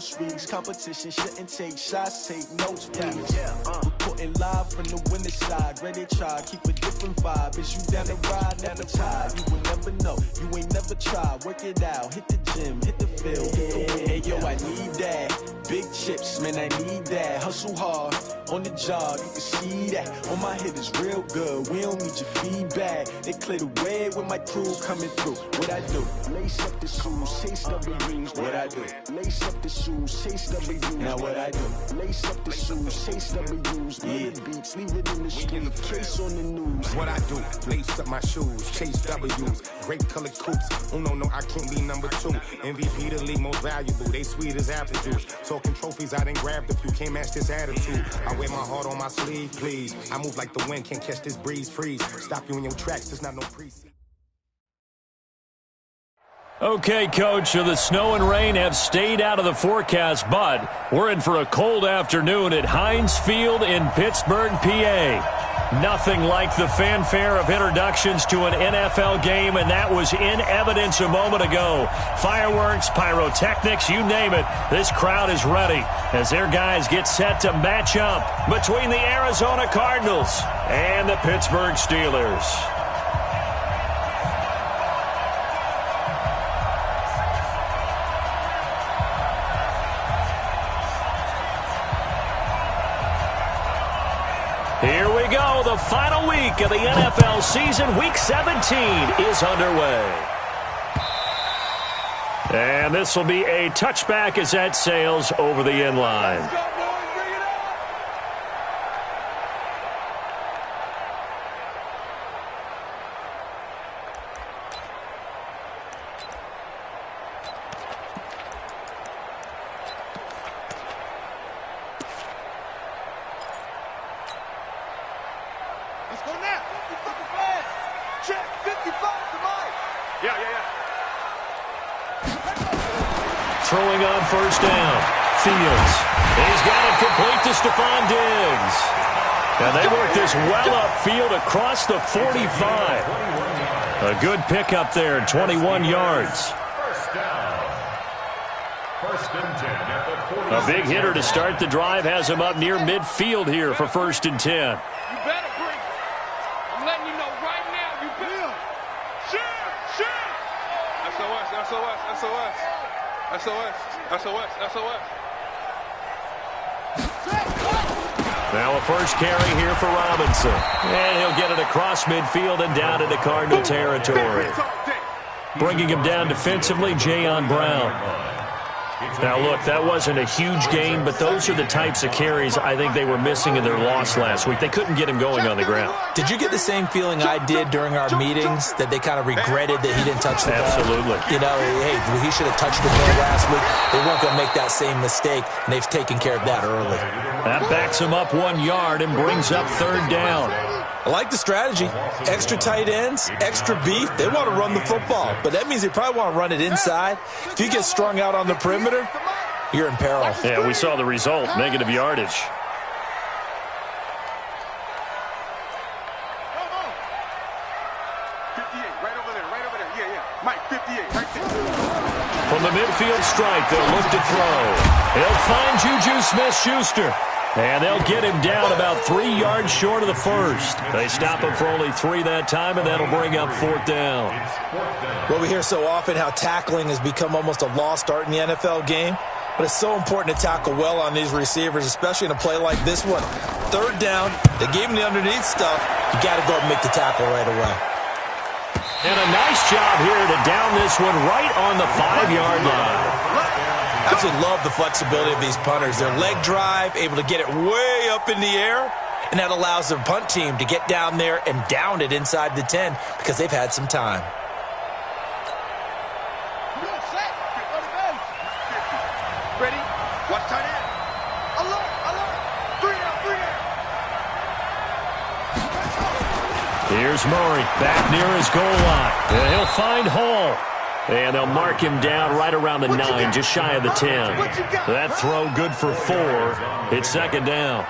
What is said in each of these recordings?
groceries. Competition shouldn't take shots, take notes, please. Reporting live from the winter side. Ready to try, keep a different vibe. Is you down the ride, never tired. You will never know, you ain't never tried. Work it out, hit the gym, hit the field. Hey, yo, I need that. Big chips, man, I need that. Hustle hard, on the job, you can see that. On my head is real good, we don't need your feedback. They clear the way with my crew coming through. What I do? Lace up the shoes, chase W's. What I do? Lace up the shoes, chase W's. Now what I do? Lace up the shoes, chase W's. Yeah, beats, leave it in the street, case on the news. What I do? Lace up my shoes, chase W's. Great colored coops. Oh no, I can't be number 2. MVP the league most valuable. They sweet as apple juice. Talking trophies, I done grabbed a few. Can't match this attitude. I wear my heart on my sleeve, please. I move like the wind, can't catch this breeze. Freeze. Stop you in your tracks. There's not no preseason. Okay, Coach, so the snow and rain have stayed out of the forecast, but we're in for a cold afternoon at Heinz Field in Pittsburgh, PA. Nothing like the fanfare of introductions to an NFL game, and that was in evidence a moment ago. Fireworks, pyrotechnics, you name it. This crowd is ready as their guys get set to match up between the Arizona Cardinals and the Pittsburgh Steelers. Here we go. The final week of the NFL season. Week 17 is underway. And this will be a touchback as that sails over the end line. Let's go now. 50 flag. Check. 55 to Mike. Yeah. Throwing on first down. Fields. He's got it complete to Stephon Diggs. And they work this well upfield across the 45. A good pickup there, 21 yards. A big hitter to start the drive has him up near midfield here for 1st and 10. You better bring it. I'm letting you know right now. You better. Shoot. SOS. Now a first carry here for Robinson. And he'll get it across midfield and down into Cardinal territory. Bringing him down defensively, Jayon Brown. Now, look, that wasn't a huge gain, but those are the types of carries I think they were missing in their loss last week. They couldn't get him going on the ground. Did you get the same feeling I did during our meetings, that they kind of regretted that he didn't touch the ball? Absolutely. You know, hey, he should have touched the ball last week. They weren't going to make that same mistake, and they've taken care of that early. That backs him up 1 yard and brings up 3rd down. I like the strategy. Extra tight ends, extra beef. They want to run the football, but that means they probably want to run it inside. If you get strung out on the perimeter, you're in peril. Yeah, we saw the result, negative yardage. 58, right over there. Yeah. Mike, 58, right there. From the midfield strike, they'll look to throw. He'll find Juju Smith-Schuster. And they'll get him down about 3 yards short of the first. They stop him for only 3 that time, and that'll bring up 4th down. Well, we hear so often how tackling has become almost a lost art in the NFL game. But it's so important to tackle well on these receivers, especially in a play like this one. 3rd down, they gave him the underneath stuff. You got to go and make the tackle right away. And a nice job here to down this one right on the 5-yard line. I absolutely love the flexibility of these punters. Their leg drive, able to get it way up in the air, and that allows their punt team to get down there and down it inside the 10 because they've had some time. Ready? Watch tight end. Alert. 3 down. Here's Murray back near his goal line. And he'll find Hall. And they'll mark him down right around the 9, just shy of the 10. That throw good for 4. It's 2nd down.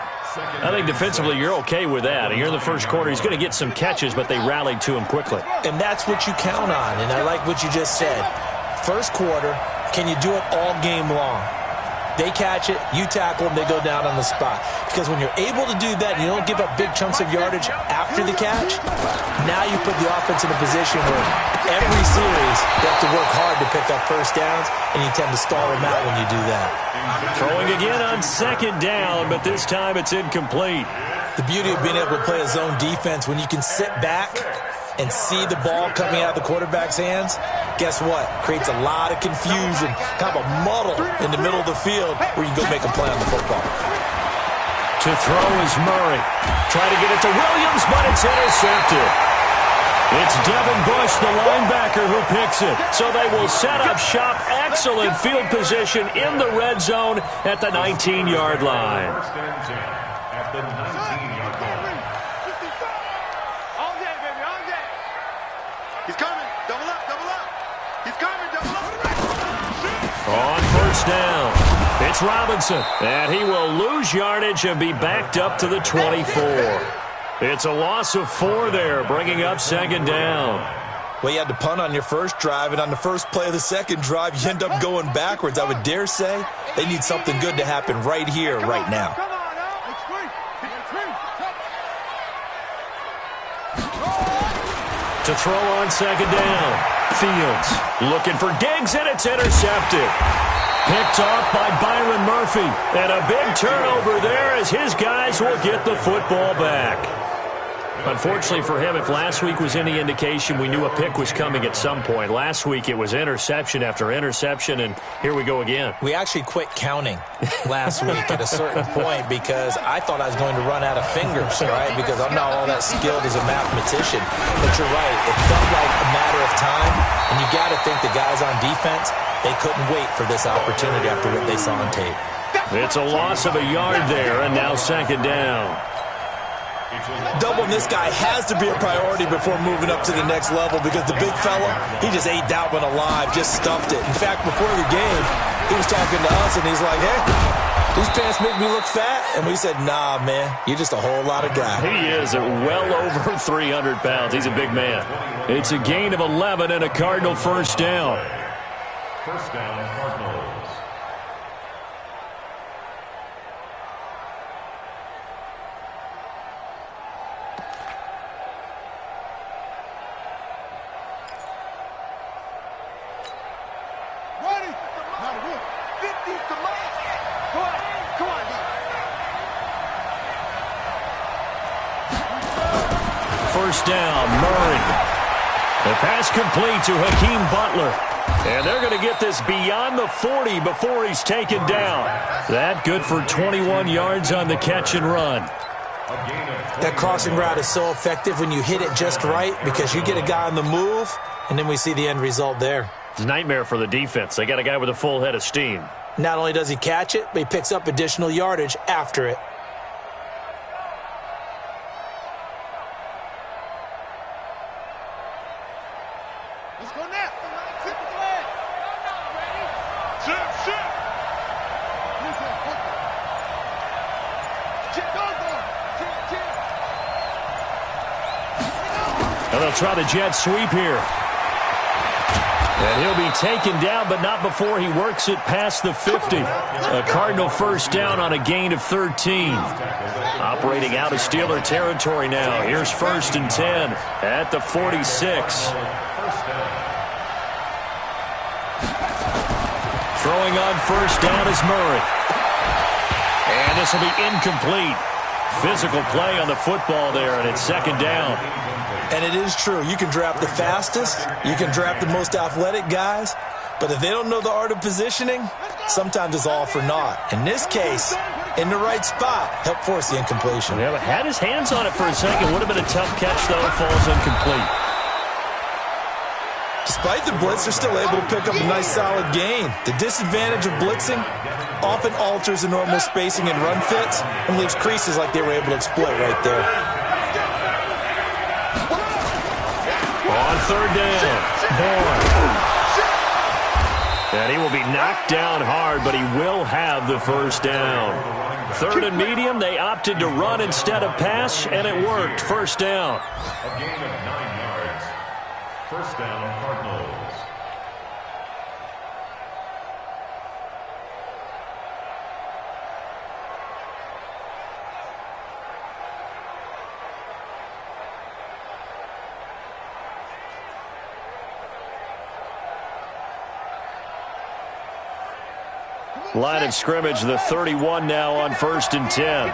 I think defensively you're okay with that. And here in the first quarter, he's going to get some catches, but they rallied to him quickly. And that's what you count on. And I like what you just said. First quarter, can you do it all game long? They catch it, you tackle them, they go down on the spot. Because when you're able to do that and you don't give up big chunks of yardage after the catch, now you put the offense in a position where every series you have to work hard to pick up first downs, and you tend to stall them out when you do that. Throwing again on second down, but this time it's incomplete. The beauty of being able to play a zone defense, when you can sit back and see the ball coming out of the quarterback's hands, guess what? Creates a lot of confusion, kind of a muddle in the middle of the field where you can go make a play on the football. To throw is Murray. Try to get it to Williams, but it's intercepted. It's Devin Bush, the linebacker, who picks it. So they will set up shop. Excellent field position in the red zone at the 19-yard line. At the 19-yard line. All day, baby, all day. He's coming. Double up, double up. He's coming, double up. On first down, it's Robinson. And he will lose yardage and be backed up to the 24. It's a loss of 4 there, bringing up second down. Well, you had to punt on your first drive, and on the first play of the second drive, you end up going backwards. I would dare say they need something good to happen right here, right now. To throw on second down, Fields looking for Diggs, and it's intercepted. Picked off by Byron Murphy, and a big turnover there as his guys will get the football back. Unfortunately for him, if last week was any indication, we knew a pick was coming at some point. Last week it was interception after interception, and here we go again. We actually quit counting last week at a certain point because I thought I was going to run out of fingers, right? Because I'm not all that skilled as a mathematician. But you're right. It felt like a matter of time, and you got to think the guys on defense, they couldn't wait for this opportunity after what they saw on tape. It's a loss of a yard there, and now second down. Doubling this guy has to be a priority before moving up to the next level because the big fella, he just ate that one alive, just stuffed it. In fact, before the game, he was talking to us, and he's like, hey, these pants make me look fat. And we said, nah, man, you're just a whole lot of guy. He is at well over 300 pounds. He's a big man. It's a gain of 11 and a Cardinal first down. First down, Cardinals. First down, Murray. The pass complete to Hakeem Butler. And they're going to get this beyond the 40 before he's taken down. That good for 21 yards on the catch and run. That crossing route is so effective when you hit it just right because you get a guy on the move, and then we see the end result there. It's a nightmare for the defense. They got a guy with a full head of steam. Not only does he catch it, but he picks up additional yardage after it. Let's go now. Tip the leg. Chip, chip. Chip, go. Chip, chip. And they'll try the jet sweep here. And he'll be taken down, but not before he works it past the 50. A Cardinal first down on a gain of 13. Operating out of Steeler territory now. Here's first and 10 at the 46. Throwing on first down is Murray. And this will be incomplete. Physical play on the football there, and it's second down. And it is true. You can draft the fastest. You can draft the most athletic guys. But if they don't know the art of positioning, sometimes it's all for naught. In this case, in the right spot, help force the incompletion. Yeah, but had his hands on it for a second. Would have been a tough catch, though. Falls incomplete. Despite the blitz, they're still able to pick up a nice solid gain. The disadvantage of blitzing often alters the normal spacing and run fits and leaves creases like they were able to exploit right there. On third down, Bourne. And he will be knocked down hard, but he will have the first down. Third and medium, they opted to run instead of pass, and it worked. First down. A gain of 9 yards. First down, Cardinals. Line of scrimmage, the 31 now on 1st and 10.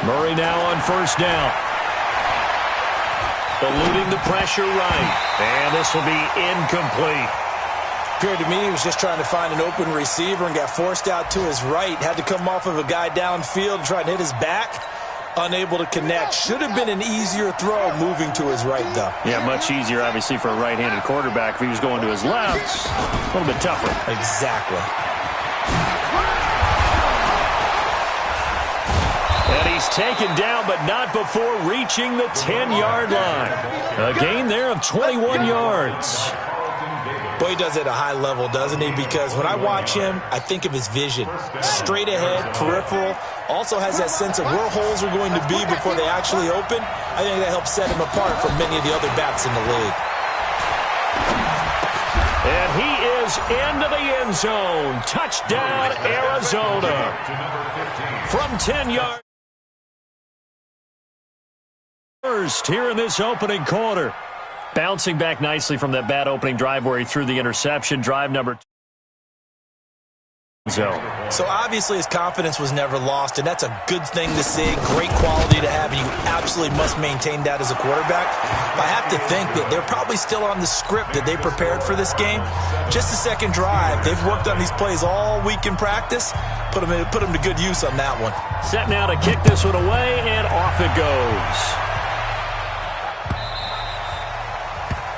Murray now on 1st down. Eluding the pressure right. And this will be incomplete. Appeared to me he was just trying to find an open receiver and got forced out to his right. Had to come off of a guy downfield, trying to hit his back. Unable to connect. Should have been an easier throw moving to his right, though. Yeah, much easier, obviously, for a right-handed quarterback. If he was going to his left, a little bit tougher. Exactly. And he's taken down, but not before reaching the 10-yard line. A gain there of 21 yards. Boy, he does it at a high level, doesn't he? Because when I watch him, I think of his vision. Straight ahead, peripheral. Also has that sense of where holes are going to be before they actually open. I think that helps set him apart from many of the other backs in the league. And he is into the end zone. Touchdown, Arizona. From 10 yards. First here in this opening quarter. Bouncing back nicely from that bad opening drive where he threw the interception. Drive number 2. So obviously his confidence was never lost, and that's a good thing to see. Great quality to have, and you absolutely must maintain that as a quarterback. But I have to think that they're probably still on the script that they prepared for this game. Just the second drive. They've worked on these plays all week in practice. Put them to good use on that one. Set now to kick this one away, and off it goes.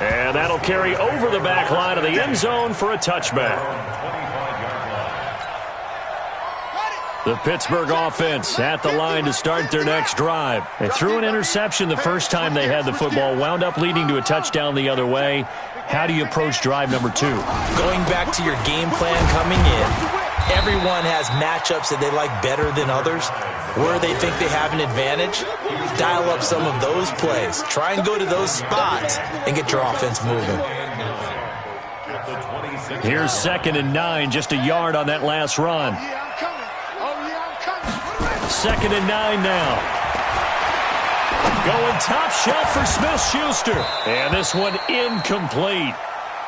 And that'll carry over the back line of the end zone for a touchback. The Pittsburgh offense at the line to start their next drive. They threw an interception the first time they had the football, wound up leading to a touchdown the other way. How do you approach drive number 2? Going back to your game plan coming in, everyone has matchups that they like better than others. Where they think they have an advantage, dial up some of those plays. Try and go to those spots and get your offense moving. Here's 2nd and 9, just a yard on that last run. 2nd and 9 now. Going top shelf for Smith-Schuster. And this one incomplete.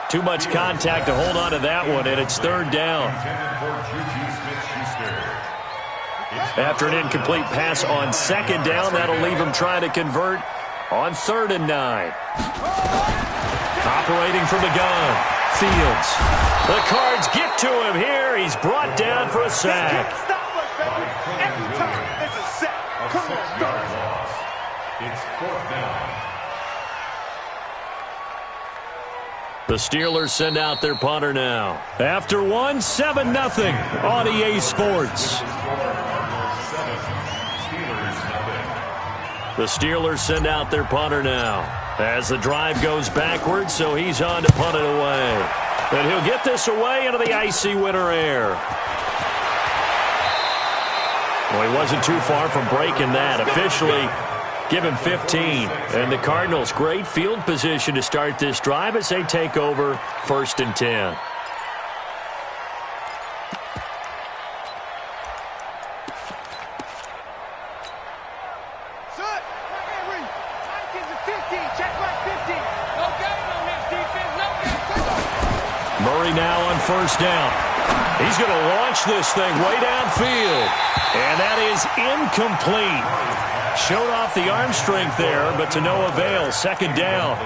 Too much contact to hold on to that one, and it's 3rd down. After an incomplete pass on 2nd down, that'll leave him trying to convert on 3rd and 9. Operating from the gun, Fields. The Cards get to him here. He's brought down for a sack. Every time it's a sack. Come on, loss. It's 4th down. The Steelers send out their punter now. After one, 7-0 on EA Sports. The Steelers send out their punter now as the drive goes backwards, so he's on to punt it away. And he'll get this away into the icy winter air. Well, he wasn't too far from breaking that. Officially, give him 15. And the Cardinals, great field position to start this drive as they take over 1st and 10. Murray now on 1st down. He's going to launch this thing way downfield. And that is incomplete. Showed off the arm strength there, but to no avail. 2nd down.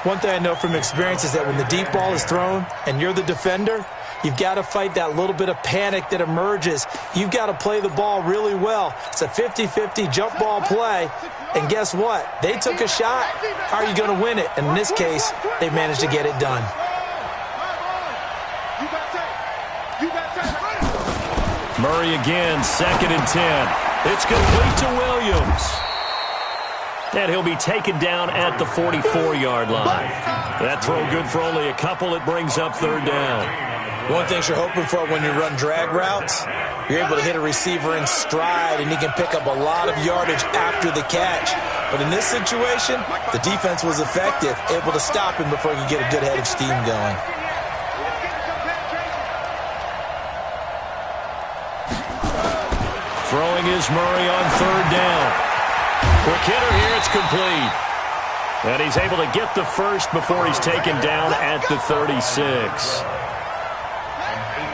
One thing I know from experience is that when the deep ball is thrown and you're the defender, you've got to fight that little bit of panic that emerges. You've got to play the ball really well. It's a 50-50 jump ball play. And guess what? They took a shot. How are you going to win it? And in this case, they managed to get it done. Murray again, 2nd and 10. It's complete to Williams. And he'll be taken down at the 44-yard line. That throw good for only a couple. It brings up 3rd down. One thing you're hoping for when you run drag routes, you're able to hit a receiver in stride, and he can pick up a lot of yardage after the catch. But in this situation, the defense was effective, able to stop him before he could get a good head of steam going. Throwing is Murray on 3rd down. Quick hitter here, it's complete. And he's able to get the first before he's taken down at the 36.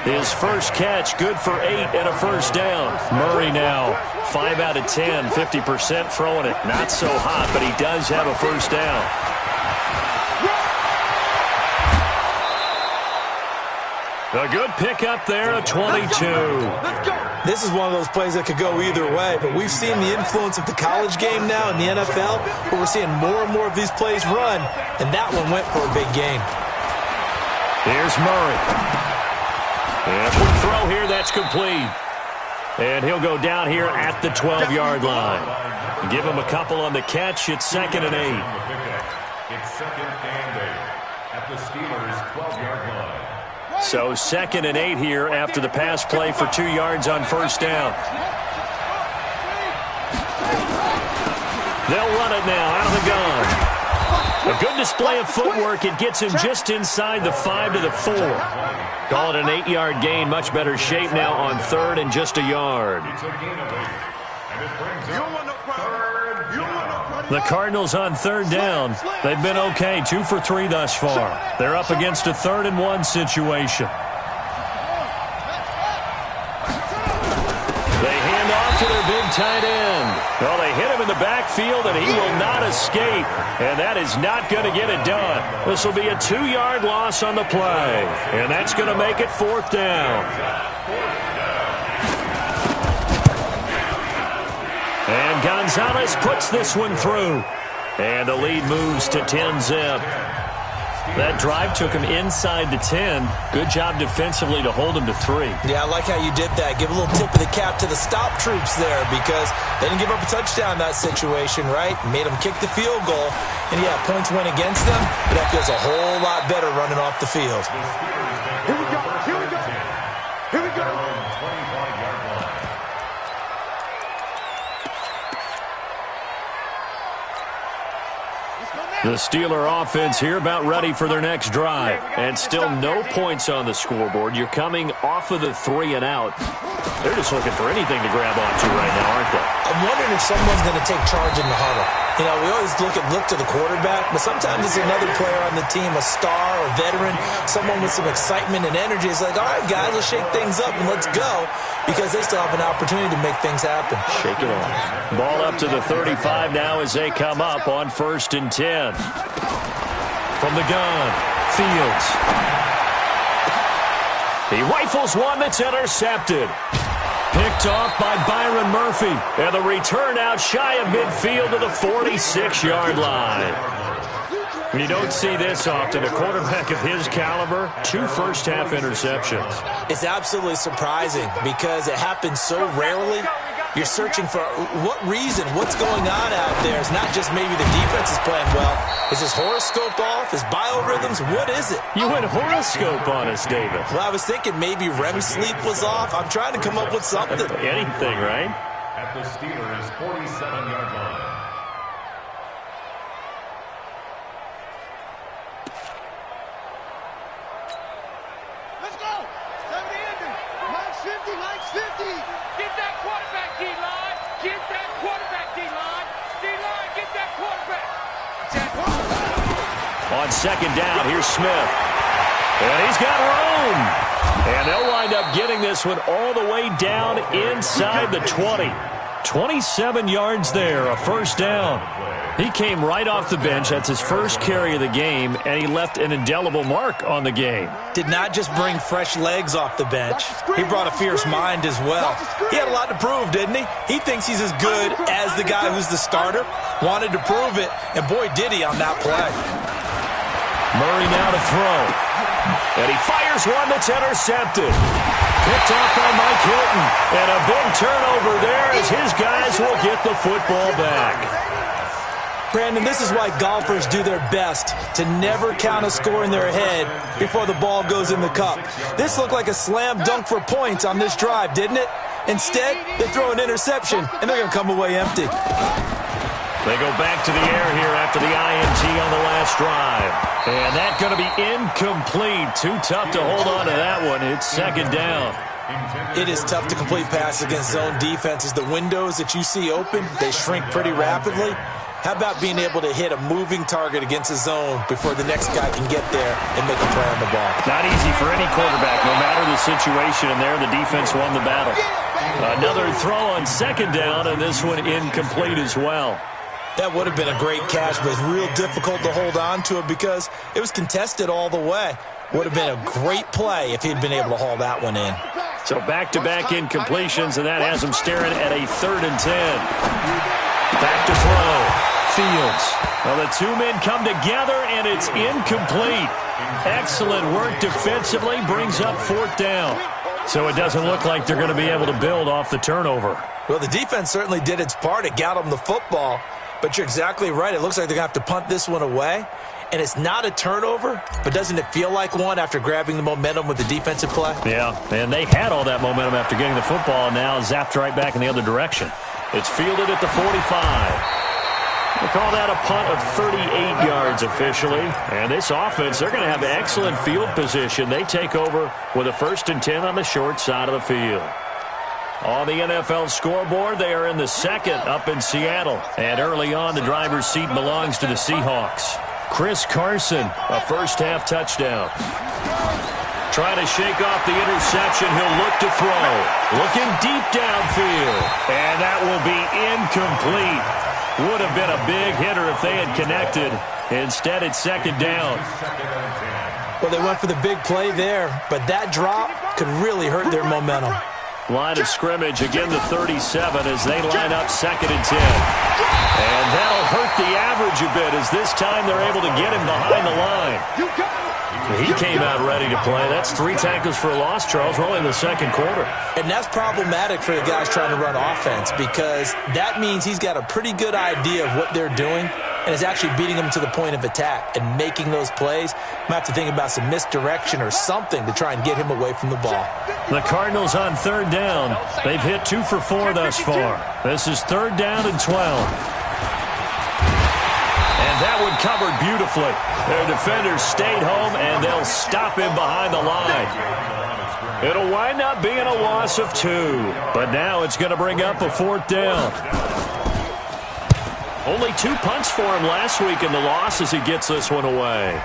His first catch, good for 8 and a first down. Murray now, 5 out of 10, 50% throwing it. Not so hot, but he does have a first down. A good pickup there, a 22. This is one of those plays that could go either way, but we've seen the influence of the college game now in the NFL, where we're seeing more and more of these plays run, and that one went for a big gain. Here's Murray. And quick throw here, that's complete. And he'll go down here at the 12-yard line. Give him a couple on the catch. It's 2nd and 8. It's 2nd and 8 at the Steelers' 12-yard line. So 2nd and 8 here after the pass play for 2 yards on first down. They'll run it now out of the gun. A good display of footwork. It gets him just inside the 5 to the 4. Call it an 8-yard gain. Much better shape now on 3rd and just a yard. The Cardinals on 3rd down. They've been okay, 2 for 3 thus far. They're up against a 3rd and 1 situation. They hand off to their big tight end. Well, they hit him in the backfield, and he will not escape. And that is not going to get it done. This will be a 2-yard loss on the play. And that's going to make it 4th down. And Gonzalez puts this one through. And the lead moves to 10-zip. That drive took him inside the 10. Good job defensively to hold him to 3. Yeah, I like how you did that. Give a little tip of the cap to the stop troops there, because they didn't give up a touchdown in that situation, right? Made them kick the field goal. And yeah, points went against them, but that feels a whole lot better running off the field. Here we go. Here we go. Here we go. The Steeler offense here about ready for their next drive. And still no points on the scoreboard. You're coming off of the 3 and out. They're just looking for anything to grab onto right now, aren't they? I'm wondering if someone's going to take charge in the huddle. You know, we always look to the quarterback, but sometimes it's another player on the team, a star or veteran, someone with some excitement and energy. It's like, all right, guys, let's shake things up and let's go, because they still have an opportunity to make things happen. Shake it off. Ball up to the 35 now as they come up on 1st and 10. From the gun, Fields. He rifles one that's intercepted. Picked off by Byron Murphy. And the return out shy of midfield to the 46-yard line. You don't see this often. A quarterback of his caliber, 2 first-half interceptions. It's absolutely surprising because it happens so rarely. You're searching for what reason, what's going on out there. It's not just maybe the defense is playing well. Is his horoscope off? His biorhythms? What is it? You went horoscope on us, David. Well, I was thinking maybe REM sleep was off. I'm trying to come up with something. Anything, right? At the Steelers' 47-yard line. Let's go. 70 ending. Line's 50. Line's 50. Get that quarterback, D-line. Get that quarterback, D-line. D-line, get that quarterback. On 2nd down, here's Smith. And he's got room. And they'll wind up getting this one all the way down inside the 20. 27 yards there, a first down. He came right off the bench. That's his first carry of the game, and he left an indelible mark on the game. Did not just bring fresh legs off the bench. He brought a fierce mind as well. He had a lot to prove, didn't he? He thinks he's as good as the guy who's the starter. Wanted to prove it, and boy, did he on that play. Murray now to throw. And he fires one that's intercepted. Picked off by Mike Hilton. And a big turnover there as his guys will get the football back. Brandon, this is why golfers do their best to never count a score in their head before the ball goes in the cup. This looked like a slam dunk for points on this drive, didn't it? Instead, they throw an interception, and they're going to come away empty. They go back to the air here after the INT on the last drive. And that's going to be incomplete. Too tough to hold on to that one. It's 2nd down. It is tough to complete passes against zone defenses. The windows that you see open, they shrink pretty rapidly. How about being able to hit a moving target against a zone before the next guy can get there and make a play on the ball? Not easy for any quarterback, no matter the situation, and there the defense won the battle. Another throw on second down, and this one incomplete as well. That would have been a great catch, but it's real difficult to hold on to it because it was contested all the way. Would have been a great play if he'd been able to haul that one in. So back-to-back incompletions, and that has him staring at a 3rd and 10. Back to throw. Fields. Well, the two men come together, and it's incomplete. Excellent work defensively, brings up 4th down. So it doesn't look like they're going to be able to build off the turnover. Well, the defense certainly did its part. It got them the football. But you're exactly right. It looks like they're going to have to punt this one away. And it's not a turnover, but doesn't it feel like one after grabbing the momentum with the defensive play? Yeah, and they had all that momentum after getting the football, and now zapped right back in the other direction. It's fielded at the 45. We'll call that a punt of 38 yards officially. And this offense, they're going to have excellent field position. They take over with a 1st and 10 on the short side of the field. On the NFL scoreboard, they are in the 2nd up in Seattle. And early on, the driver's seat belongs to the Seahawks. Chris Carson, a first-half touchdown. Trying to shake off the interception. He'll look to throw. Looking deep downfield. And that will be incomplete. Would have been a big hitter if they had connected. Instead, it's 2nd down. Well, they went for the big play there, but that drop could really hurt their momentum. Line of scrimmage, again the 37 as they line up 2nd and 10. And that'll hurt the average a bit as this time they're able to get him behind the line. He came out ready to play. That's 3 tackles for a loss, Charles. We're only in the 2nd quarter. And that's problematic for the guys trying to run offense because that means he's got a pretty good idea of what they're doing and is actually beating them to the point of attack and making those plays. Might have to think about some misdirection or something to try and get him away from the ball. The Cardinals on 3rd down. They've hit 2 for 4 thus far. This is 3rd down and 12. And that one covered beautifully. Their defenders stayed home, and they'll stop him behind the line. It'll wind up being a loss of 2. But now it's going to bring up a 4th down. Only 2 punts for him last week in the loss as he gets this one away.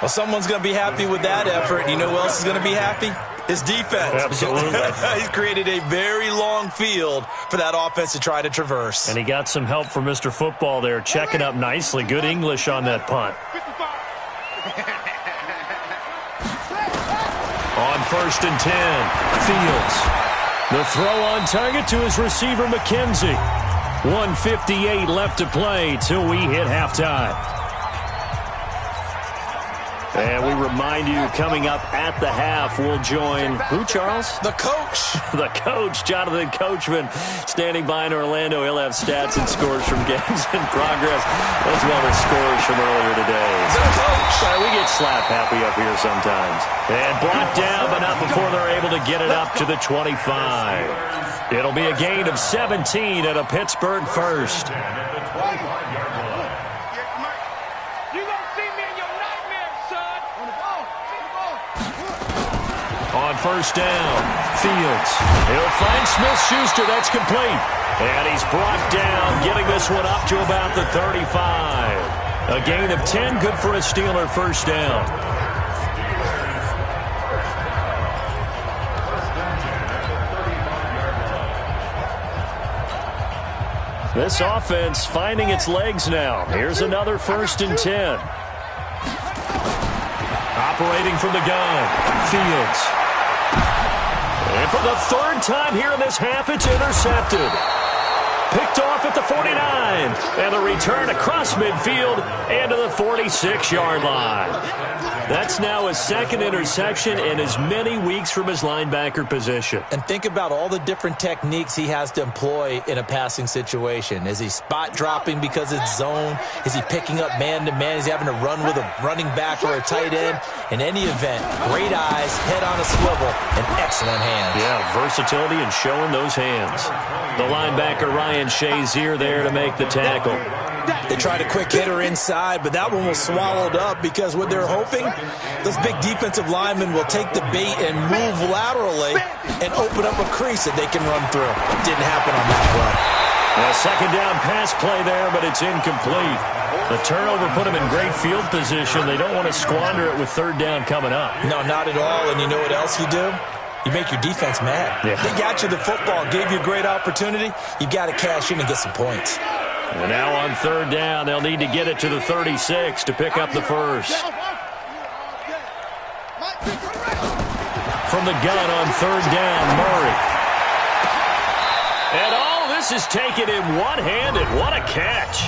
Well, someone's going to be happy with that effort. You know who else is going to be happy? His defense. Absolutely. He's created a very long field for that offense to try to traverse. And he got some help from Mr. Football there, checking up nicely. Good English on that punt. On 1st and 10, Fields. The throw on target to his receiver, McKenzie. 1:58 left to play till we hit halftime. And we remind you, coming up at the half, we'll join who, Charles? The coach. The coach, Jonathan Coachman, standing by in Orlando. He'll have stats and scores from games in progress, as well as scores from earlier today. The coach. We get slap happy up here sometimes. And blocked down, but not before they're able to get it up to the 25. It'll be a gain of 17 at a Pittsburgh first. On 1st down, Fields. He'll find Smith-Schuster. That's complete. And he's brought down, getting this one up to about the 35. A gain of 10, good for a Steeler 1st down. This offense finding its legs now. Here's another 1st and 10. Operating from the gun, Fields. And for the 3rd time here in this half, it's intercepted. Picked off at the 49. And the return across midfield and to the 46-yard line. That's now his 2nd interception in as many weeks from his linebacker position. And think about all the different techniques he has to employ in a passing situation. Is he spot dropping because it's zone? Is he picking up man-to-man? Is he having to run with a running back or a tight end? In any event, great eyes, head on a swivel, and excellent hands. Yeah, versatility and showing those hands. The linebacker Ryan Shazier there to make the tackle. They tried a quick hitter inside, but that one was swallowed up because what they're hoping, those big defensive linemen will take the bait and move laterally and open up a crease that they can run through. Didn't happen on that play. A second down pass play there, but it's incomplete. The turnover put them in great field position. They don't want to squander it with third down coming up. No, not at all. And you know what else you do? You make your defense mad. Yeah. They got you the football, gave you a great opportunity. You got to cash in and get some points. And now on third down, they'll need to get it to the 36 to pick up the first. From the gun on third down, Murray. And all this is taken in one-handed. What a catch.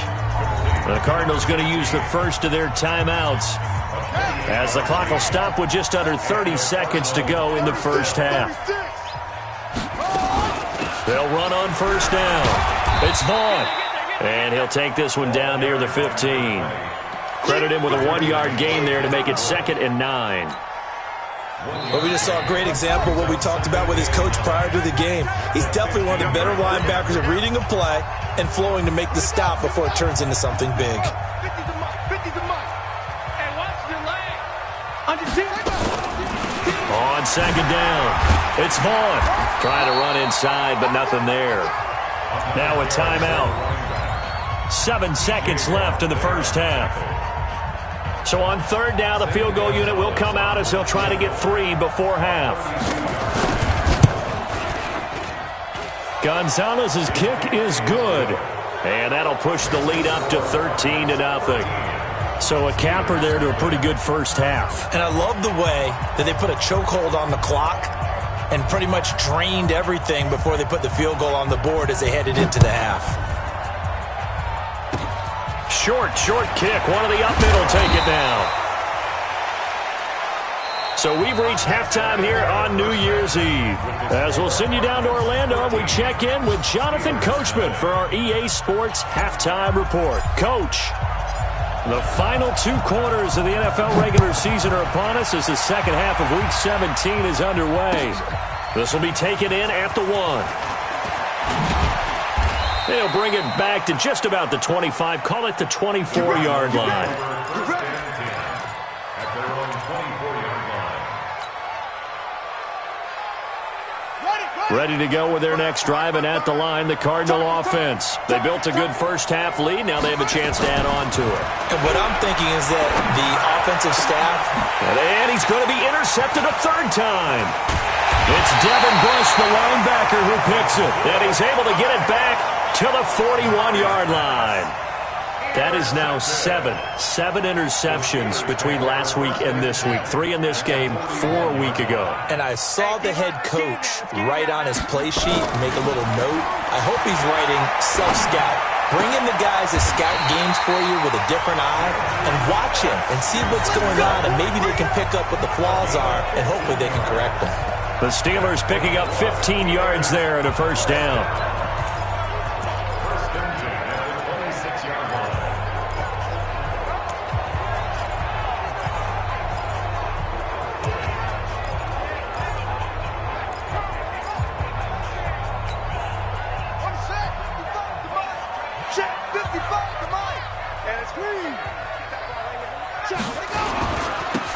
The Cardinals going to use the first of their timeouts as the clock will stop with just under 30 seconds to go in the first half. They'll run on first down. It's Vaughn. And he'll take this one down near the 15. Credit him with a 1-yard gain there to make it 2nd and 9. Well, we just saw a great example of what we talked about with his coach prior to the game. He's definitely one of the better linebackers at reading a play and flowing to make the stop before it turns into something big. On second down, it's Vaughn. Trying to run inside, but nothing there. Now a timeout. 7 seconds left in the first half. So on third down, the field goal unit will come out as they'll try to get 3 before half. Gonzalez's kick is good. And that'll push the lead up to 13-0. So a capper there to a pretty good first half. And I love the way that they put a chokehold on the clock and pretty much drained everything before they put the field goal on the board as they headed into the half. Short kick. One of the up middle take it down. So we've reached halftime here on New Year's Eve. As we'll send you down to Orlando, we check in with Jonathan Coachman for our EA Sports Halftime Report. Coach, the final 2 quarters of the NFL regular season are upon us as the second half of Week 17 is underway. This will be taken in at the 1. They'll bring it back to just about the 25. Call it the 24-yard line. Ready to go with their next drive, and at the line, the Cardinal offense. They built a good first-half lead. Now they have a chance to add on to it. And what I'm thinking is that the offensive staff... And he's going to be intercepted a third time. It's Devin Bush, the linebacker, who picks it. And he's able to get it back to the 41-yard line. That is now 7 interceptions between last week and this week. 3 in this game, 4 a week ago. And I saw the head coach write on his play sheet, make a little note. I hope he's writing self-scout. Bring in the guys that scout games for you with a different eye and watch him and see what's going on, and maybe they can pick up what the flaws are, and hopefully they can correct them. The Steelers picking up 15 yards there and a first down.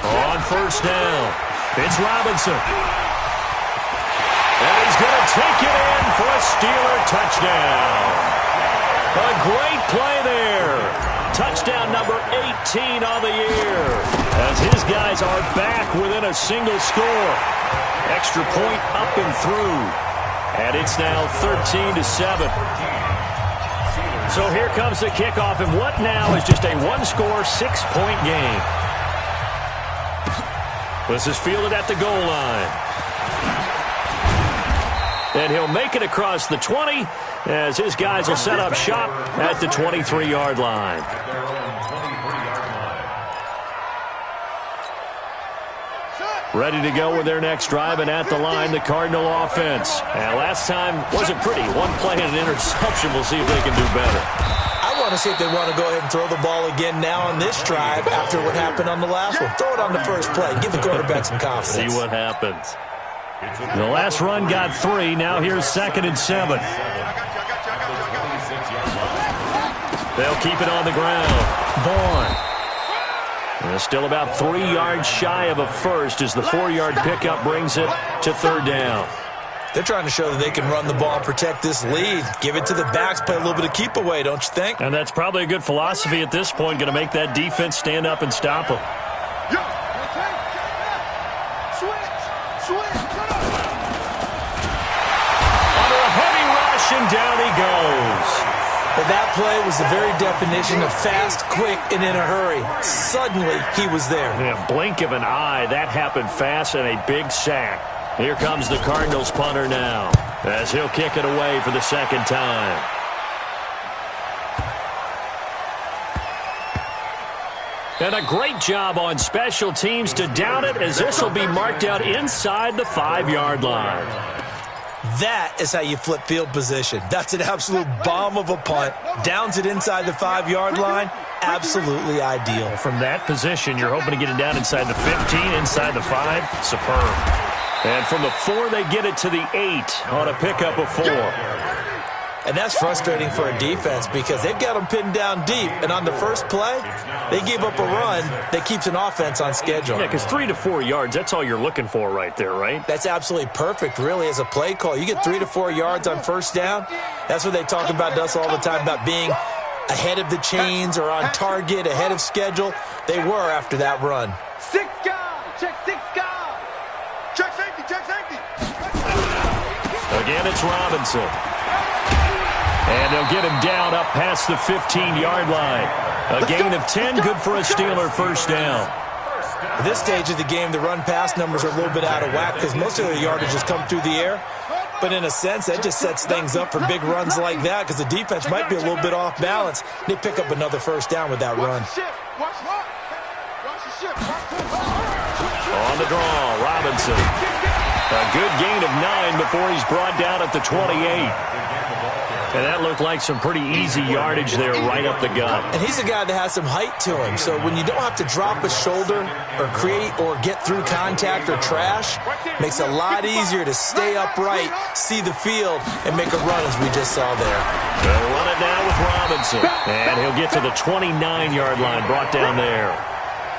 On first down, it's Robinson. And he's going to take it in for a Steeler touchdown. A great play there. Touchdown number 18 on the year. As his guys are back within a single score. Extra point up and through. And it's now 13-7. So here comes the kickoff, and what now is just a one-score, 6-point game. This is fielded at the goal line. And he'll make it across the 20 as his guys will set up shop at the 23-yard line. Ready to go with their next drive, and at the line, the Cardinal offense. And last time wasn't pretty. 1 play and an interception. We'll see if they can do better. I want to see if they want to go ahead and throw the ball again now on this drive after what happened on the last one. Throw it on the first play. Give the quarterback some confidence. See what happens. The last run got 3. Now here's 2nd and 7. They'll keep it on the ground. Vaughn. And still about 3 yards shy of a first as the 4-yard pickup brings it to third down. They're trying to show that they can run the ball and protect this lead. Give it to the backs, play a little bit of keep away, don't you think? And that's probably a good philosophy at this point, going to make that defense stand up and stop them. Under a heavy rush, and down he goes. But that play was the very definition of fast, quick, and in a hurry. Suddenly, he was there. In a blink of an eye, that happened fast, and a big sack. Here comes the Cardinals punter now, as he'll kick it away for the second time. And a great job on special teams to down it, as this will be marked out inside the 5-yard line. That is how you flip field position. That's an absolute bomb of a punt. Downs it inside the 5-yard line. Absolutely ideal. From that position, you're hoping to get it down inside the 15, inside the 5. Superb. And from the 4, they get it to the 8 on a pickup of 4. And that's frustrating for a defense because they've got them pinned down deep. And on the first play, they gave up a run that keeps an offense on schedule. Yeah, because 3 to 4 yards, that's all you're looking for right there, right? That's absolutely perfect, really, as a play call. You get 3 to 4 yards on first down. That's what they talk about us all the time, about being ahead of the chains or on target, ahead of schedule. They were after that run. 6 guys, check 6 guys. Check safety, check safety. Again, it's Robinson. And they'll get him down up past the 15-yard line. A gain of 10, good for a Steeler first down. At this stage of the game, the run-pass numbers are a little bit out of whack because most of the yardage has come through the air. But in a sense, that just sets things up for big runs like that because the defense might be a little bit off balance. They pick up another first down with that run. On the draw, Robinson. A good gain of 9 before he's brought down at the 28. And that looked like some pretty easy yardage there right up the gut. And he's a guy that has some height to him. So when you don't have to drop a shoulder or create or get through contact or trash, makes it a lot easier to stay upright, see the field, and make a run as we just saw there. They'll run it down with Robinson. And he'll get to the 29-yard line, brought down there.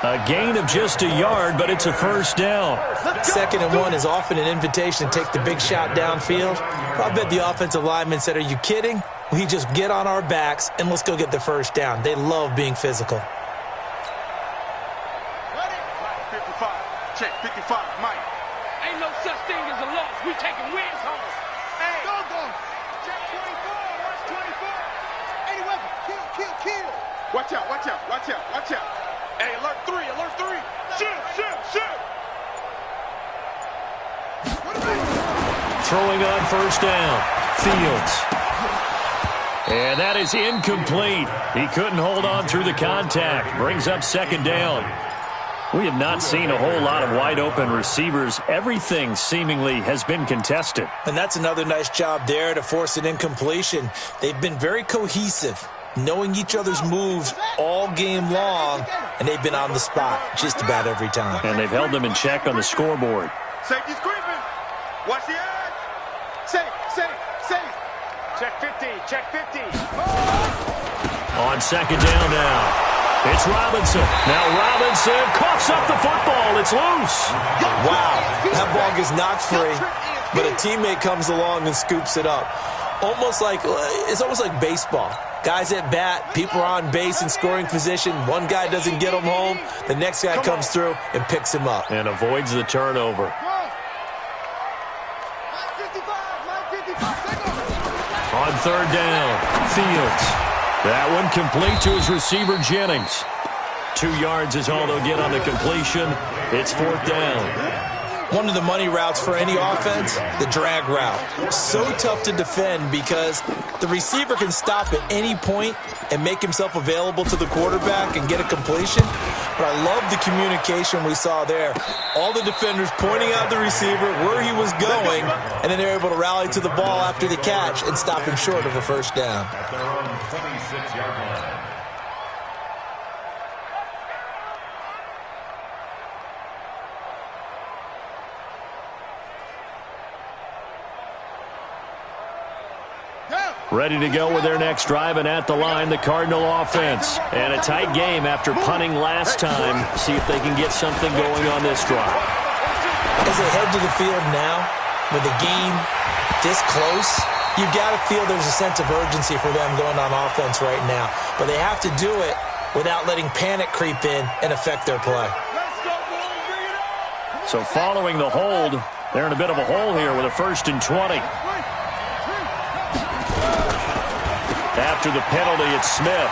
A gain of just a yard, but it's a first down. 2nd and 1 is often an invitation to take the big shot downfield. I bet the offensive lineman said, are you kidding? We just get on our backs and let's go get the first down. They love being physical. 55, check 55, Mike. Ain't no such thing as a loss. We taking wins home. Hey, go. Check 24, watch 24. Any weapon, kill. Watch out. Hey, alert 3. Shoot. Throwing on first down, Fields. And that is incomplete. He couldn't hold on through the contact. Brings up second down. We have not seen a whole lot of wide-open receivers. Everything seemingly has been contested. And that's another nice job there to force an incompletion. They've been very cohesive, knowing each other's moves all game long, and they've been on the spot just about every time. And they've held them in check on the scoreboard. Safety's creeping. Watch the edge. Safe. Check 50. On second down now. It's Robinson. Now Robinson coughs up the football. It's loose. Wow, that ball gets knocked free, but a teammate comes along and scoops it up. It's almost like baseball. Guys at bat, people are on base in scoring position. One guy doesn't get him home. The next guy comes through and picks him up. And avoids the turnover. On third down, Fields. That one complete to his receiver, Jennings. 2 yards is all they'll get on the completion. It's 4th down. One of the money routes for any offense, the drag route. So tough to defend because the receiver can stop at any point and make himself available to the quarterback and get a completion. But I love the communication we saw there. All the defenders pointing out the receiver, where he was going, and then they're able to rally to the ball after the catch and stop him short of a first down. At their own 26-yard line. Ready to go with their next drive, and at the line, the Cardinal offense. And a tight game after punting last time. See if they can get something going on this drive. As they head to the field now, with a game this close, you've got to feel there's a sense of urgency for them going on offense right now. But they have to do it without letting panic creep in and affect their play. So following the hold, they're in a bit of a hole here with a 1st and 20. After the penalty, it's Smith.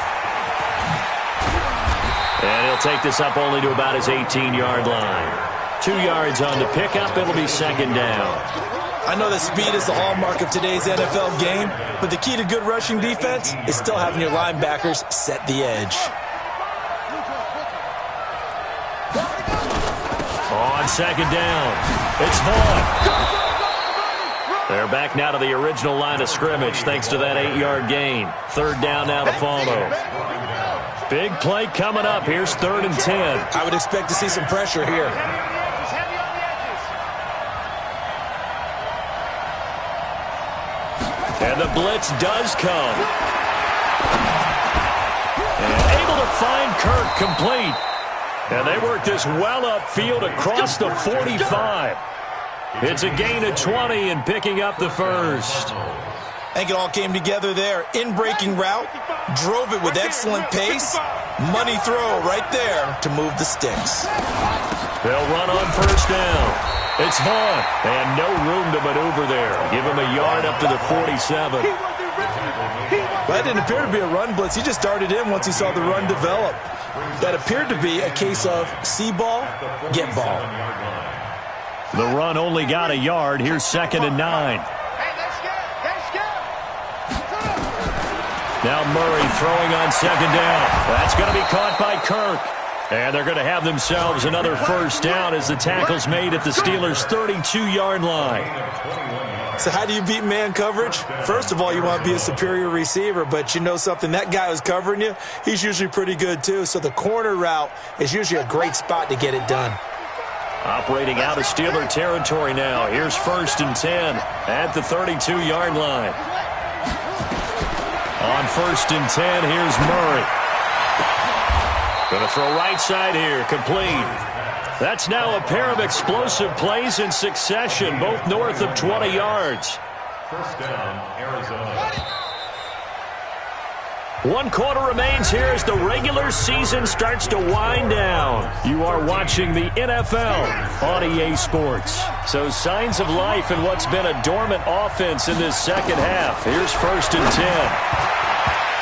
And he'll take this up only to about his 18-yard line. 2 yards on the pickup. It'll be 2nd down. I know that speed is the hallmark of today's NFL game, but the key to good rushing defense is still having your linebackers set the edge. On 2nd down, it's Vaughn. They're back now to the original line of scrimmage thanks to that 8-yard gain. 3rd down now to follow. Big play coming up. Here's 3rd and 10. I would expect to see some pressure here. And the blitz does come. And able to find Kirk complete. And they work this well upfield across the 45. It's a gain of 20 and picking up the 1st. I think it all came together there. In-breaking route, drove it with excellent pace. Money throw right there to move the sticks. They'll run on 1st down. It's Vaughn, and no room to maneuver there. Give him a yard up to the 47. That didn't appear to be a run blitz. He just darted in once he saw the run develop. That appeared to be a case of see ball, get ball. The run only got a yard. Here's 2nd and 9. Now Murray throwing on 2nd down. That's going to be caught by Kirk. And they're going to have themselves another 1st down as the tackle's made at the Steelers' 32-yard line. So how do you beat man coverage? First of all, you want to be a superior receiver, but you know something, that guy who's covering you, he's usually pretty good too. So the corner route is usually a great spot to get it done. Operating out of Steeler territory now. Here's 1st and 10 at the 32-yard line. On 1st and 10, here's Murray. Going to throw right side here, complete. That's now a pair of explosive plays in succession, both north of 20 yards. 1st down, Arizona. 1 quarter remains here as the regular season starts to wind down. You are watching the NFL on EA Sports. So signs of life in what's been a dormant offense in this 2nd half. Here's 1st and 10.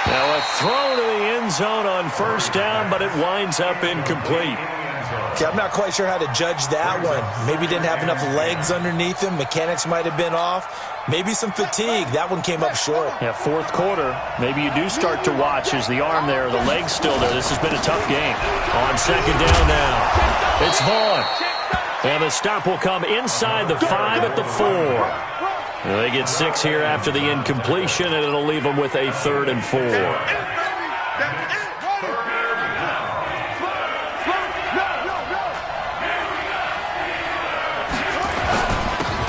Now a throw to the end zone on 1st down, but it winds up incomplete. Okay, I'm not quite sure how to judge that one. Maybe didn't have enough legs underneath him. Mechanics might have been off. Maybe some fatigue. That one came up short. Yeah, 4th quarter. Maybe you do start to watch as the arm there, the leg's still there. This has been a tough game. On 2nd down now, it's Vaughn. And the stop will come inside the 5 at the 4. They get 6 here after the incompletion, and it'll leave them with a 3rd and 4.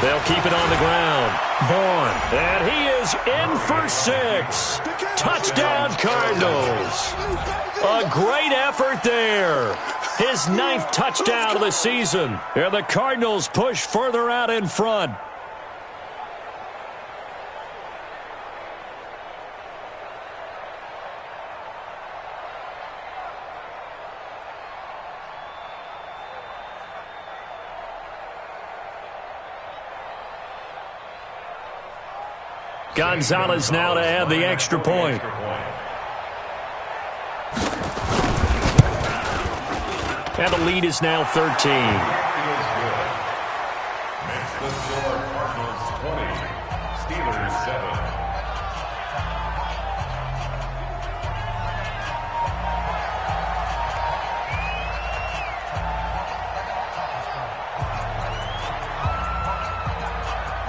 They'll keep it on the ground. Vaughn, and he is in for 6. Touchdown, Cardinals. A great effort there. His 9th touchdown of the season. And the Cardinals push further out in front. Gonzalez now to add the extra point. And the lead is now 13. Makes the score Cardinals 20, Steelers 7.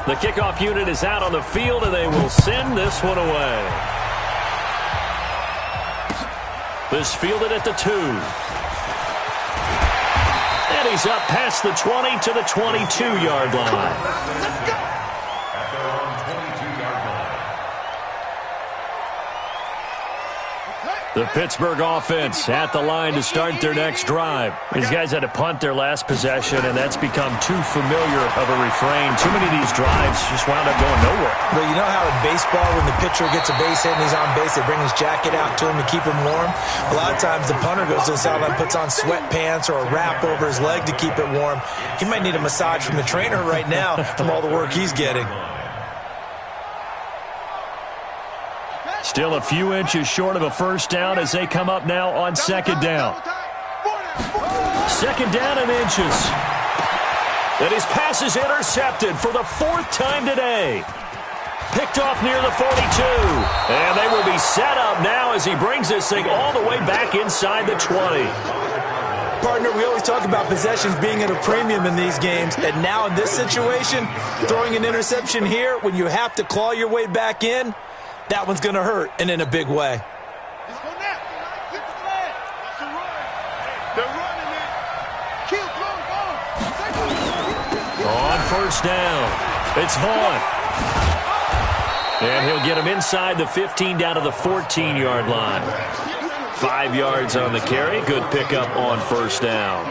The kickoff unit is out on the field, and they will send this one away. This fielded at the 2. And he's up past the 20 to the 22-yard line. At their own 22-yard line. The Pittsburgh offense at the line to start their next drive. These guys had to punt their last possession, and that's become too familiar of a refrain. Too many of these drives just wound up going nowhere. Well, you know how in baseball when the pitcher gets a base hit and he's on base, they bring his jacket out to him to keep him warm? A lot of times the punter goes to the sideline, puts on sweatpants or a wrap over his leg to keep it warm. He might need a massage from the trainer right now from all the work he's getting. Still a few inches short of a first down as they come up now on second down. Second down in inches. And his pass is intercepted for the fourth time today. Picked off near the 42. And they will be set up now as he brings this thing all the way back inside the 20. Partner, we always talk about possessions being at a premium in these games, and now in this situation, throwing an interception here when you have to claw your way back in, that one's going to hurt, and in a big way. On first down, it's Vaughn. And he'll get him inside the 15 down to the 14-yard line. 5 yards on the carry. Good pickup on first down.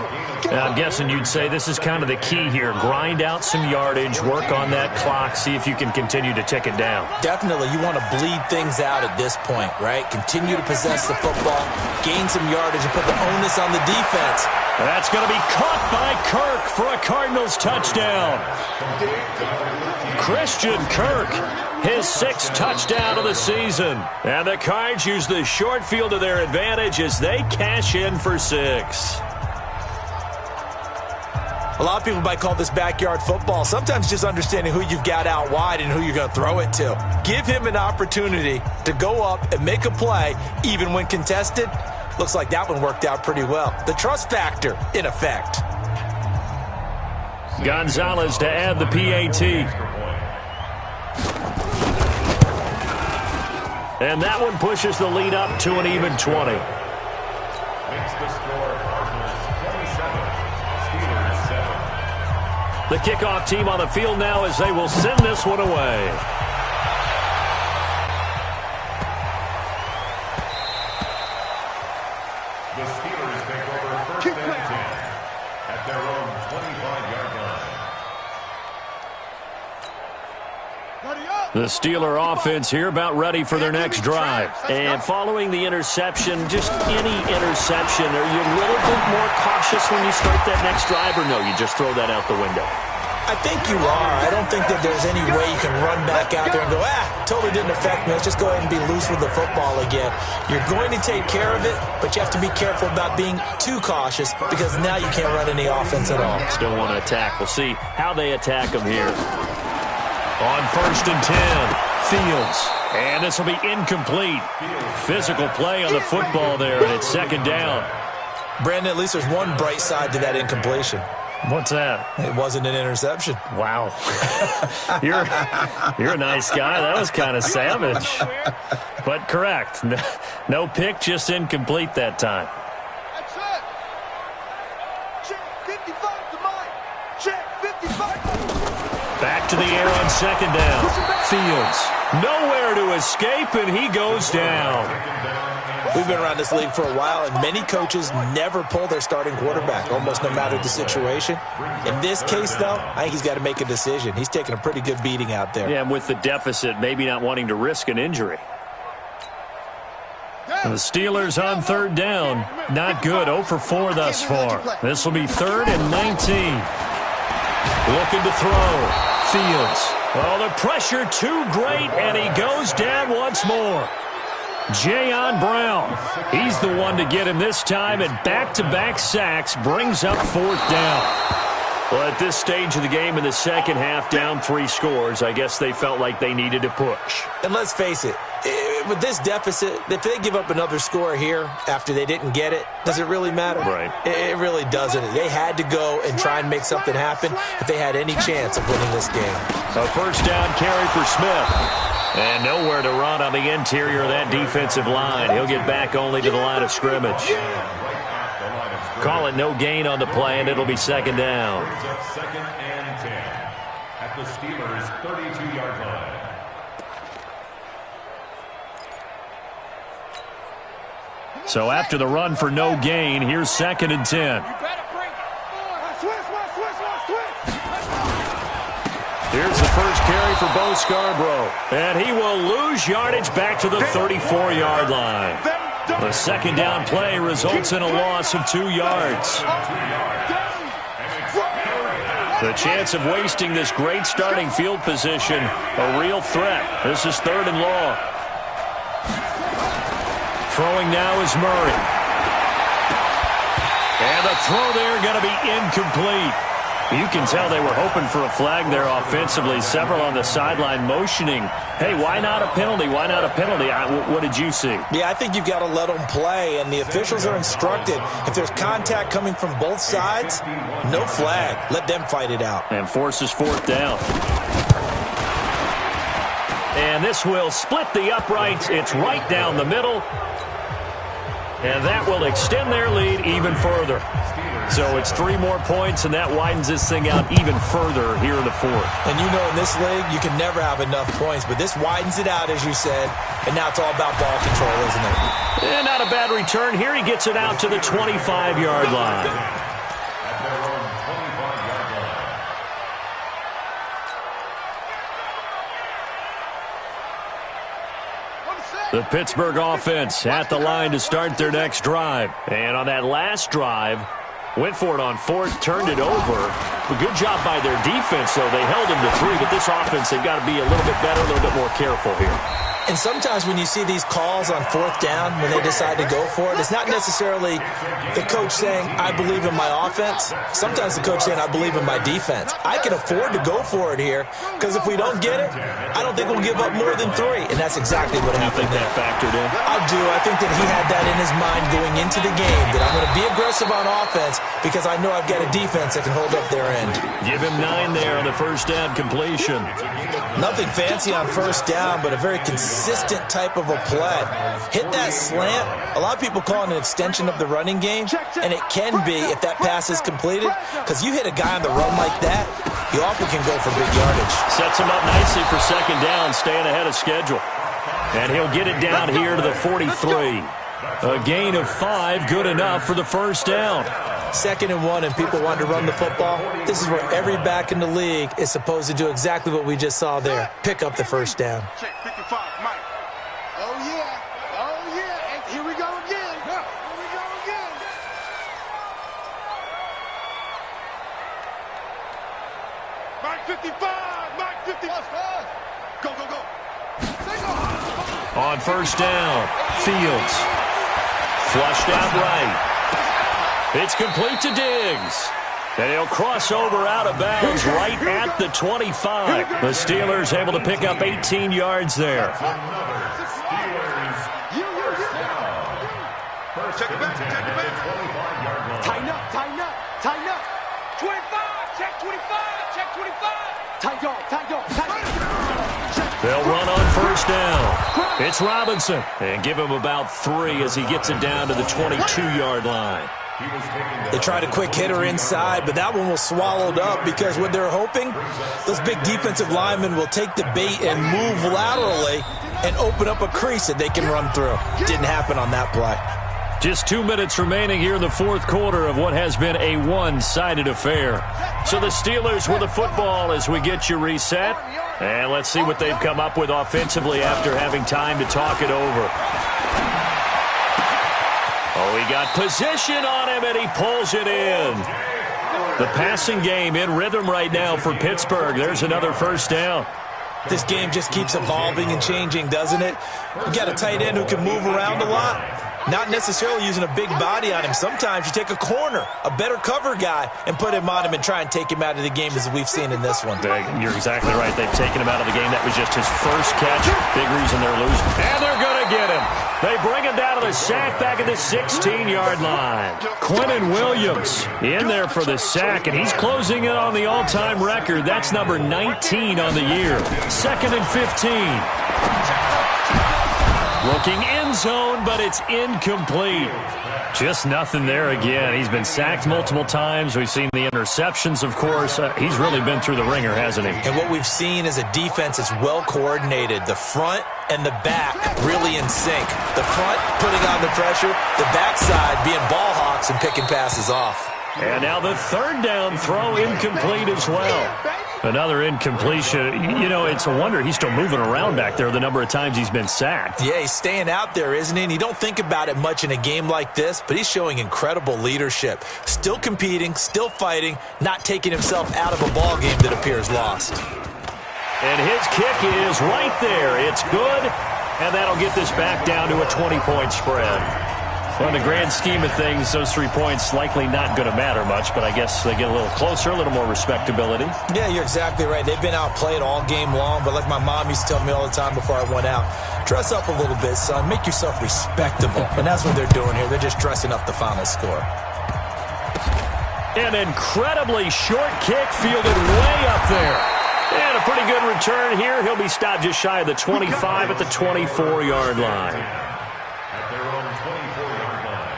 Now, I'm guessing you'd say this is kind of the key here. Grind out some yardage, work on that clock, see if you can continue to tick it down. Definitely. You want to bleed things out at this point, right? Continue to possess the football, gain some yardage, and put the onus on the defense. That's going to be caught by Kirk for a Cardinals touchdown. Christian Kirk, his 6th touchdown of the season. And the Cards use the short field to their advantage as they cash in for 6. A lot of people might call this backyard football. Sometimes just understanding who you've got out wide and who you're going to throw it to. Give him an opportunity to go up and make a play, even when contested. Looks like that one worked out pretty well. The trust factor, in effect. Gonzalez to add the PAT. And that one pushes the lead up to an even 20. Makes the score Cardinals 27, Steelers 7. The kickoff team on the field now as they will send this one away. The Steelers take over first and 10 at their own 25-yard line. The Steeler offense here about ready for their next drive. And following the interception, just any interception, are you a little bit more cautious when you start that next drive, or no, you just throw that out the window? I think you are. I don't think that there's any way you can run back out there and go, totally didn't affect me. Let's just go ahead and be loose with the football again. You're going to take care of it, but you have to be careful about being too cautious because now you can't run any offense at all. Still want to attack. We'll see how they attack them here. On first and 10, Fields. And this will be incomplete. Physical play on the football there, and it's second down. Brandon, at least there's one bright side to that incompletion. What's that? It wasn't an interception. Wow. You're a nice guy. That was kind of savage. But correct. No pick, just incomplete that time. That's it. Check 55 to Mike. Check 55. Back to the air on second down. Fields. Nowhere to escape, and he goes down. We've been around this league for a while, and many coaches never pull their starting quarterback, almost no matter the situation. In this case, though, I think he's got to make a decision. He's taking a pretty good beating out there. Yeah, and with the deficit, maybe not wanting to risk an injury. The Steelers on third down. Not good. 0 for 4 thus far. This will be 3rd and 19. Looking to throw. Fields. Oh, the pressure too great, and he goes down once more. Jayon Brown, he's the one to get him this time, and back-to-back sacks brings up 4th down. Well, at this stage of the game in the second half, down 3 scores, I guess they felt like they needed to push. And let's face it, with this deficit, if they give up another score here after they didn't get it, does it really matter? Right. It really doesn't. They had to go and try and make something happen if they had any chance of winning this game. A first down carry for Smith. And nowhere to run on the interior of that defensive line. He'll get back only to the line of scrimmage. Call it no gain on the play, and it'll be second down. Second and 10 at the Steelers' 32-yard line. So after the run for no gain, here's 2nd and 10. Here's the first carry for Bo Scarborough. And he will lose yardage back to the 34-yard line. The second down play results in a loss of 2 yards. The chance of wasting this great starting field position, a real threat. This is 3rd and long. Throwing now is Murray. And the throw there going to be incomplete. You can tell they were hoping for a flag there offensively. Several on the sideline motioning, hey, why not a penalty? Why not a penalty? What did you see? Yeah, I think you've got to let them play, and the officials are instructed. If there's contact coming from both sides, no flag. Let them fight it out. And forces 4th down. And this will split the uprights. It's right down the middle. And that will extend their lead even further. So it's 3 more points, and that widens this thing out even further here in the 4th. And you know in this league, you can never have enough points, but this widens it out, as you said, and now it's all about ball control, isn't it? And not a bad return. Here he gets it out to the 25-yard line. The Pittsburgh offense at the line to start their next drive. And on that last drive, went for it on 4th, turned it over. A good job by their defense, though. They held them to 3, but this offense, they've got to be a little bit better, a little bit more careful here. And sometimes when you see these calls on 4th down, when they decide to go for it, it's not necessarily the coach saying, I believe in my offense. Sometimes the coach saying, I believe in my defense. I can afford to go for it here, because if we don't get it, I don't think we'll give up more than 3. And that's exactly what happened. You think that factored in? I do. I think that he had that in his mind going into the game, that I'm going to be aggressive on offense because I know I've got a defense that can hold up their end. Give him 9 there on the first down completion. Nothing fancy on first down, but a very consistent type of a play. Hit that slant. A lot of people call it an extension of the running game, and it can be if that pass is completed, because you hit a guy on the run like that, he often can go for big yardage. Sets him up nicely for second down, staying ahead of schedule. And he'll get it down here to the 43. A gain of 5, good enough for the first down. 2nd and 1, and people want to run the football. This is where every back in the league is supposed to do exactly what we just saw there. Pick up the first down. Check 55, Mike. Oh, yeah. Oh, yeah. And here we go again. Here we go again. Mike 55. Mike 55. Go, go, go. On first down, Fields. Flushed out right. It's complete to Diggs. And he'll cross over out of bounds right at the 25. The Steelers able to pick up 18 yards there. Check it back, check it back. Tighten up, tighten up, tighten up. 25, check 25, check 25. Tight dog, tight dog, tight dog. They'll run on first down. It's Robinson. And give him about 3 as he gets it down to the 22-yard line. They tried a quick hitter inside, but that one was swallowed up because what they're hoping, those big defensive linemen will take the bait and move laterally and open up a crease that they can run through. Didn't happen on that play. Just 2 minutes remaining here in the 4th quarter of what has been a one-sided affair. So the Steelers with the football as we get you reset. And let's see what they've come up with offensively after having time to talk it over. Oh, he got position on him, and he pulls it in. The passing game in rhythm right now for Pittsburgh. There's another first down. This game just keeps evolving and changing, doesn't it? You got a tight end who can move around a lot. Not necessarily using a big body on him. Sometimes you take a corner, a better cover guy, and put him on him and try and take him out of the game as we've seen in this one. You're exactly right. They've taken him out of the game. That was just his first catch. Big reason they're losing. And they're going to get him. They bring him down to the sack back at the 16-yard line. Quentin Williams in there for the sack, and he's closing in on the all-time record. That's number 19 on the year. 2nd and 15. Looking end zone, but it's incomplete. Just nothing there again. He's been sacked multiple times. We've seen the interceptions, of course. He's really been through the ringer, hasn't he? And what we've seen is a defense that's well coordinated. The front and the back really in sync. The front putting on the pressure, the backside being ball hawks and picking passes off. And now the third down throw incomplete as well. Another incompletion. You know, it's a wonder he's still moving around back there the number of times he's been sacked. Yeah, he's staying out there, isn't he? And you don't think about it much in a game like this, but he's showing incredible leadership. Still competing, still fighting, not taking himself out of a ball game that appears lost. And his kick is right there. It's good, and that'll get this back down to a 20-point spread. Well, in the grand scheme of things, those 3 points likely not going to matter much, but I guess they get a little closer, a little more respectability. Yeah, you're exactly right. They've been outplayed all game long, but like my mom used to tell me all the time before I went out, dress up a little bit, son. Make yourself respectable. And that's what they're doing here. They're just dressing up the final score. An incredibly short kick fielded way up there. And a pretty good return here. He'll be stopped just shy of the 25 at the 24-yard line. At their own 24-yard line.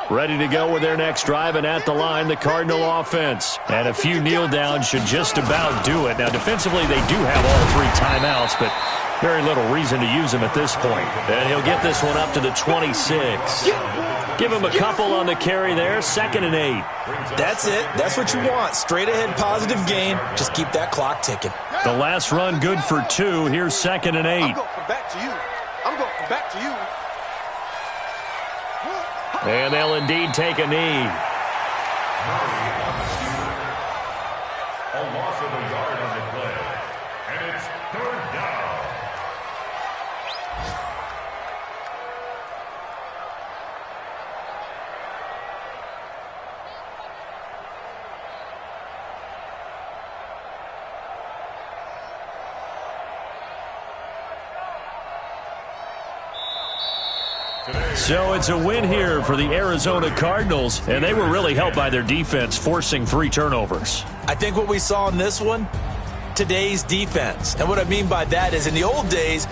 Ready to go with their next drive, and at the line, the Cardinal offense. And a few kneel downs should just about do it. Now, defensively, they do have all 3 timeouts, but very little reason to use them at this point. And he'll get this one up to the 26. Give him a couple on the carry there, 2nd and 8. That's it. That's what you want. Straight ahead, positive gain. Just keep that clock ticking. The last run good for 2. Here's 2nd and 8. I'm going from back to you. I'm going from back to you. And they'll indeed take a knee. A loss of a yard on the play. And it's 3rd down. So it's a win here for the Arizona Cardinals, and they were really helped by their defense, forcing 3 turnovers. I think what we saw in this one, today's defense. And what I mean by that is in the old days,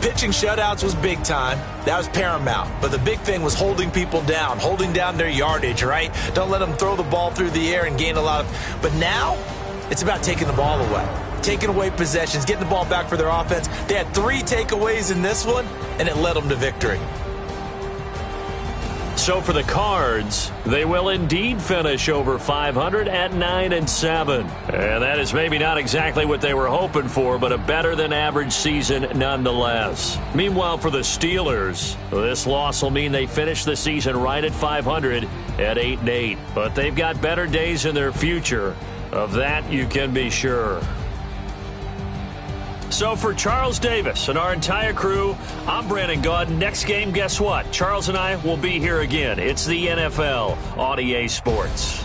pitching shutouts was big time. That was paramount. But the big thing was holding people down, holding down their yardage, right? Don't let them throw the ball through the air and gain a lot of... But now, it's about taking the ball away. Taking away possessions, getting the ball back for their offense. They had 3 takeaways in this one, and it led them to victory. So for the Cards, they will indeed finish over 500 at 9-7. And that is maybe not exactly what they were hoping for, but a better than average season nonetheless. Meanwhile, for the Steelers, this loss will mean they finish the season right at 500 at 8-8. But they've got better days in their future. Of that, you can be sure. So for Charles Davis and our entire crew, I'm Brandon Gaud. Next game, guess what? Charles and I will be here again. It's the NFL on EA Sports.